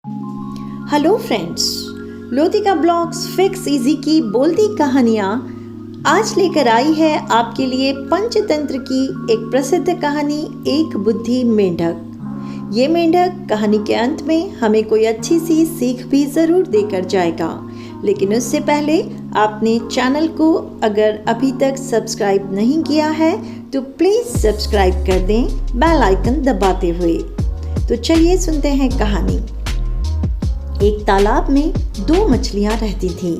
Hello friends, Lotika blogs fix easy की बोलती कहानियाँ आज लेकर आई है आपके लिए पंचतंत्र की एक प्रसिद्ध कहानी, एक बुद्धि मेंढक। ये मेंढक कहानी के अंत में हमें कोई अच्छी सी सीख भी ज़रूर देकर जाएगा, लेकिन उससे पहले आपने चैनल को अगर अभी तक सब्सक्राइब नहीं किया है तो प्लीज़ सब्सक्राइब कर दें बेल आइकन दबाते हुए। तो चलिए सुनते हैं कहानी। एक तालाब में दो मछलियां रहती थीं।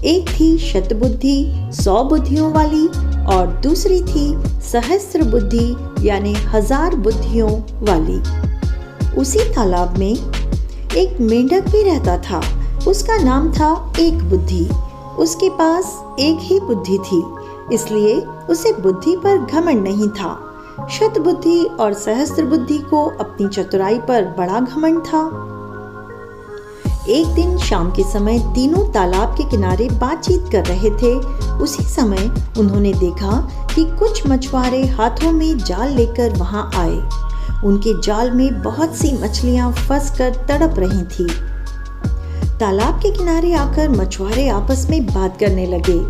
एक थी शतबुद्धि 100 बुद्धियों वाली और दूसरी थी सहस्त्र बुद्धि यानी 1000 बुद्धियों वाली। उसी तालाब में एक मेंढक भी रहता था। उसका नाम था एक बुद्धि। उसके पास एक ही बुद्धि थी, इसलिए उसे बुद्धि पर घमंड नहीं था। शतबुद्धि और सहस्त्र बुद्धि को अपनी चतुराई पर बड़ा घमंड था। एक दिन शाम के समय तीनों तालाब के किनारे बातचीत कर रहे थे। उसी समय उन्होंने देखा कि कुछ मछुआरे हाथों में जाल लेकर वहां आए। उनके जाल में बहुत सी मछलियां फंसकर तड़प रही थीं। तालाब के किनारे आकर मछुआरे आपस में बात करने लगे।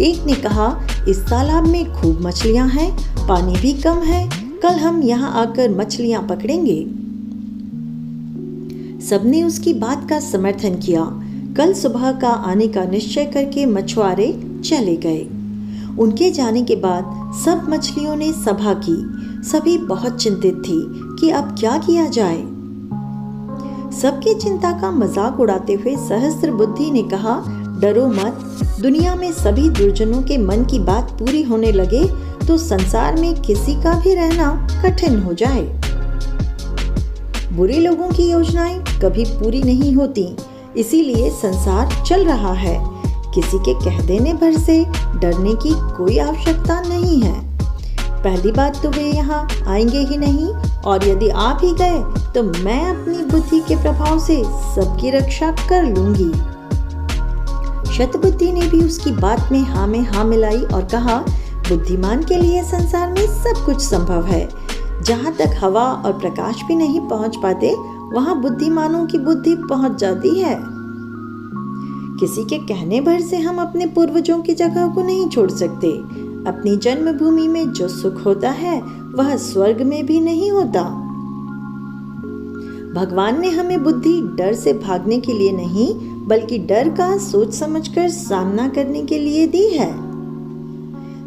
एक ने कहा, इस तालाब में खूब मछलियां हैं, पानी भी कम है, कल हम यहाँ आकर मछलियां पकड़ेंगे। सबने उसकी बात का समर्थन किया। कल सुबह का आने का निश्चय करके मछुआरे चले गए। उनके जाने के बाद सब मछलियों ने सभा की। सभी बहुत चिंतित थी कि अब क्या किया जाए। सबकी चिंता का मजाक उड़ाते हुए सहस्त्र बुद्धि ने कहा, डरो मत, दुनिया में सभी दुर्जनों के मन की बात पूरी होने लगे तो संसार में किसी का भी रहना कठिन हो जाए। बुरे लोगों की योजनाएं कभी पूरी नहीं होती, इसीलिए संसार चल रहा है। किसी के कह देने भर से डरने की कोई आवश्यकता नहीं है। पहली बात तो वे यहाँ आएंगे ही नहीं, और यदि आ भी गए तो मैं अपनी बुद्धि के प्रभाव से सबकी रक्षा कर लूंगी। शतबुद्धि ने भी उसकी बात में हाँ मिलाई और कहा, बुद्धिमान के लिए संसार में सब कुछ संभव है। जहाँ तक हवा और प्रकाश भी नहीं पहुँच पाते, वहाँ बुद्धिमानों की बुद्धि पहुँच जाती है। किसी के कहने भर से हम अपने पूर्वजों की जगह को नहीं छोड़ सकते। अपनी जन्मभूमि में जो सुख होता है वह स्वर्ग में भी नहीं होता। भगवान ने हमें बुद्धि डर से भागने के लिए नहीं, बल्कि डर का सोच समझकर सामना करने के लिए दी है।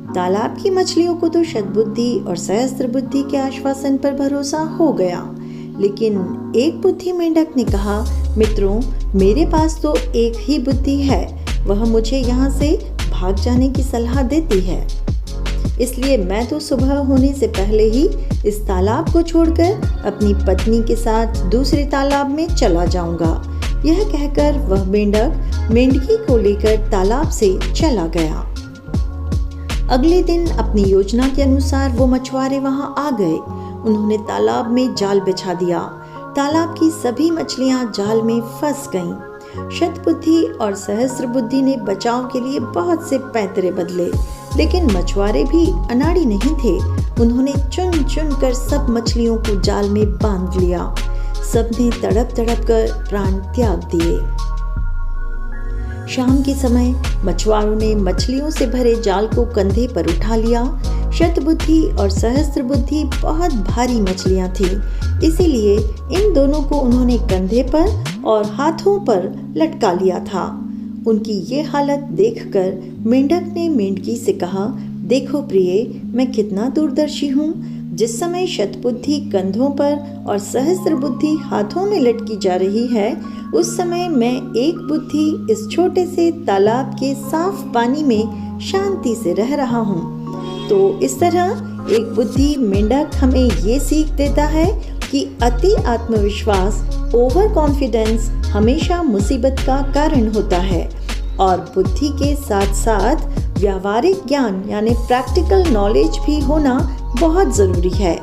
तालाब की मछलियों को तो शतबुद्धि और सहस्त्र बुद्धि के आश्वासन पर भरोसा हो गया, लेकिन एक बुद्धि मेंढक ने कहा, मित्रों, मेरे पास तो एक ही बुद्धि है। वह मुझे यहाँ से भाग जाने की सलाह देती है। इसलिए मैं तो सुबह होने से पहले ही इस तालाब को छोड़कर अपनी पत्नी के साथ दूसरे तालाब में चला जाऊंगा। यह कहकर वह मेंढक मेंढकी को लेकर तालाब से चला गया। अगले दिन अपनी योजना के अनुसार वो मछुआरे वहां आ गए। उन्होंने तालाब में जाल बिछा दिया। तालाब की सभी मछलियां जाल में फंस गईं। शतबुद्धि और सहस्त्र बुद्धि ने बचाव के लिए बहुत से पैंतरे बदले, लेकिन मछुआरे भी अनाड़ी नहीं थे। उन्होंने चुन चुन कर सब मछलियों को जाल में बांध लिया। सबने तड़प तड़प कर प्राण त्याग दिए। शाम के समय मछुआरों ने मछलियों से भरे जाल को कंधे पर उठा लिया। शतबुद्धि और सहस्त्र बुद्धि बहुत भारी मछलियां थीं, इसीलिए इन दोनों को उन्होंने कंधे पर और हाथों पर लटका लिया था। उनकी ये हालत देखकर मेंढक ने मेंढकी से कहा, देखो प्रिय, मैं कितना दूरदर्शी हूँ। जिस समय शतबुद्धि कंधों पर और सहस्त्र बुद्धि हाथों में लटकी जा रही है, उस समय मैं एक बुद्धि इस छोटे से तालाब के साफ पानी में शांति से रह रहा हूँ। तो इस तरह एक बुद्धि मेंढक हमें ये सीख देता है कि अति आत्मविश्वास, ओवर कॉन्फिडेंस हमेशा मुसीबत का कारण होता है, और बुद्धि के साथ साथ व्यावहारिक ज्ञान यानी प्रैक्टिकल नॉलेज भी होना बहुत ज़रूरी है।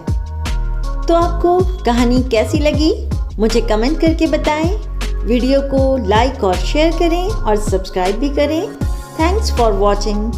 तो आपको कहानी कैसी लगी मुझे कमेंट करके बताएं। वीडियो को लाइक और शेयर करें और सब्सक्राइब भी करें। Thanks for watching.